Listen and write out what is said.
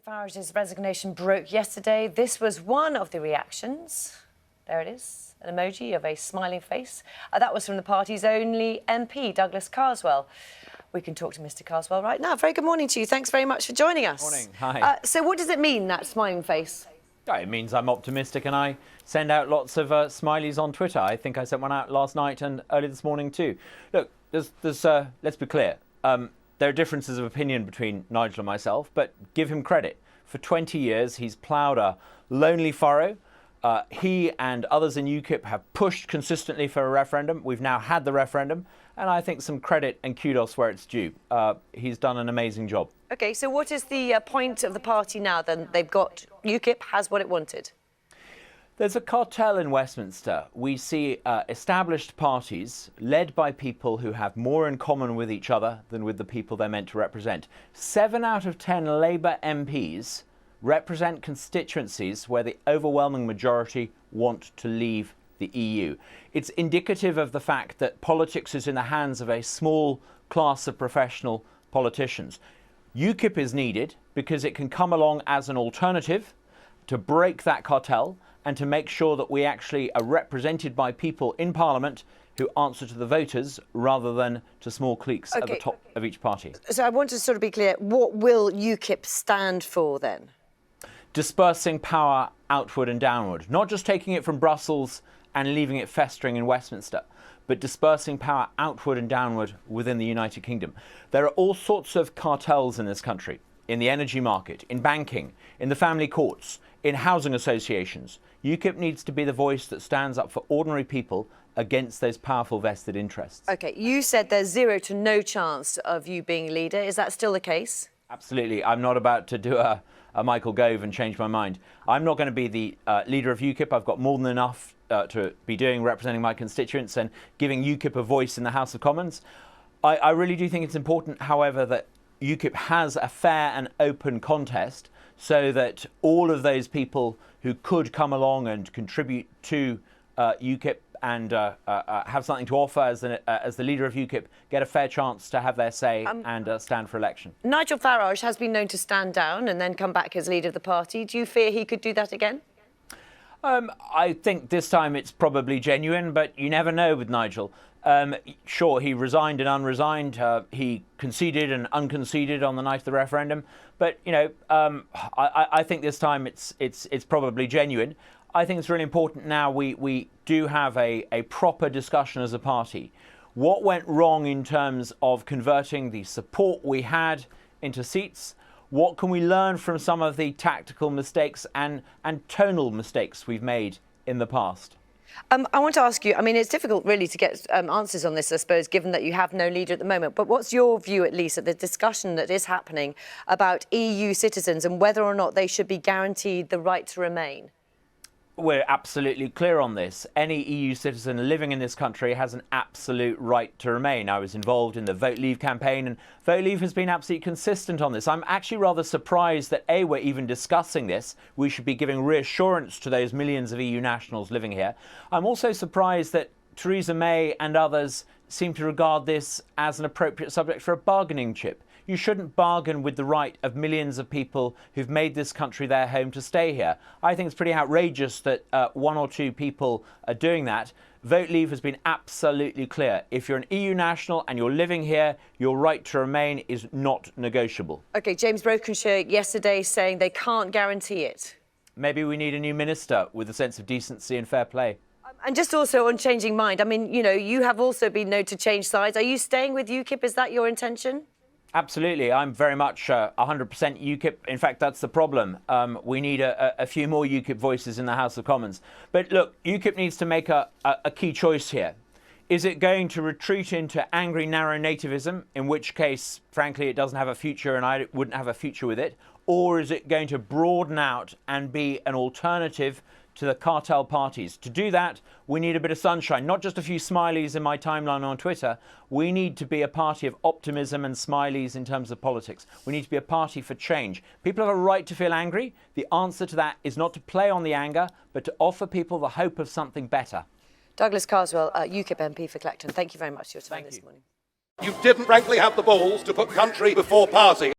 Farage's resignation broke yesterday. This was one of the reactions. There it is, an emoji of a smiling face. That was from the party's only MP, Douglas Carswell. We can talk to Mr. Carswell right now. Very good morning to you. Thanks very much for joining us. Morning. Hi. So what does it mean, that smiling face? It means I'm optimistic and I send out lots of smileys on Twitter. I think I sent one out last night and early this morning too. Look, let's be clear. There are differences of opinion between Nigel and myself, but give him credit. For 20 years, he's ploughed a lonely furrow. He and others in UKIP have pushed consistently for a referendum. We've now had the referendum, and I think some credit and kudos where it's due. He's done an amazing job. OK, so what is the point of the party now, then? They've got UKIP has what it wanted. There's a cartel in Westminster. We see established parties led by people who have more in common with each other than with the people they're meant to represent. 7 out of 10 Labour MPs represent constituencies where the overwhelming majority want to leave the EU. It's indicative of the fact that politics is in the hands of a small class of professional politicians. UKIP is needed because it can come along as an alternative to break that cartel and to make sure that we actually are represented by people in Parliament who answer to the voters rather than to small cliques at the top of each party. So I want to sort of be clear, what will UKIP stand for then? Dispersing power outward and downward, not just taking it from Brussels and leaving it festering in Westminster, but dispersing power outward and downward within the United Kingdom. There are all sorts of cartels in this country, in the energy market, in banking, in the family courts, in housing associations. UKIP needs to be the voice that stands up for ordinary people against those powerful vested interests. OK, you said there's zero to no chance of you being leader. Is that still the case? Absolutely. I'm not about to do a Michael Gove and change my mind. I'm not going to be the leader of UKIP. I've got more than enough to be doing, representing my constituents and giving UKIP a voice in the House of Commons. I really do think it's important, however, that UKIP has a fair and open contest so that all of those people who could come along and contribute to UKIP and have something to offer as the leader of UKIP get a fair chance to have their say and stand for election. Nigel Farage has been known to stand down and then come back as leader of the party. Do you fear he could do that again? I think this time it's probably genuine, but you never know with Nigel. Sure, he resigned and unresigned. He conceded and unconceded on the night of the referendum. But, you know, I think this time it's probably genuine. I think it's really important now we do have a proper discussion as a party. What went wrong in terms of converting the support we had into seats? What can we learn from some of the tactical mistakes and tonal mistakes we've made in the past? I want to ask you, I mean, it's difficult really to get answers on this, I suppose, given that you have no leader at the moment. But what's your view, at least, of the discussion that is happening about EU citizens and whether or not they should be guaranteed the right to remain? We're absolutely clear on this. Any EU citizen living in this country has an absolute right to remain. I was involved in the Vote Leave campaign, and Vote Leave has been absolutely consistent on this. I'm actually rather surprised that, A, we're even discussing this. We should be giving reassurance to those millions of EU nationals living here. I'm also surprised that Theresa May and others seem to regard this as an appropriate subject for a bargaining chip. You shouldn't bargain with the right of millions of people who've made this country their home to stay here. I think it's pretty outrageous that 1 or 2 people are doing that. Vote Leave has been absolutely clear. If you're an EU national and you're living here, your right to remain is not negotiable. OK, James Brokenshire yesterday saying they can't guarantee it. Maybe we need a new minister with a sense of decency and fair play. And just also on changing mind, I mean, you know, you have also been known to change sides. Are you staying with UKIP? Is that your intention? Absolutely. I'm very much 100% UKIP. In fact, that's the problem. We need a few more UKIP voices in the House of Commons. But look, UKIP needs to make a key choice here. Is it going to retreat into angry narrow nativism, in which case, frankly, it doesn't have a future and I wouldn't have a future with it? Or is it going to broaden out and be an alternative to the cartel parties? To do that, we need a bit of sunshine, not just a few smileys in my timeline on Twitter. We need to be a party of optimism and smileys in terms of politics. We need to be a party for change. People have a right to feel angry. The answer to that is not to play on the anger, but to offer people the hope of something better. Douglas Carswell, UKIP MP for Clacton, thank you very much for your time this morning. You didn't frankly have the balls to put country before party.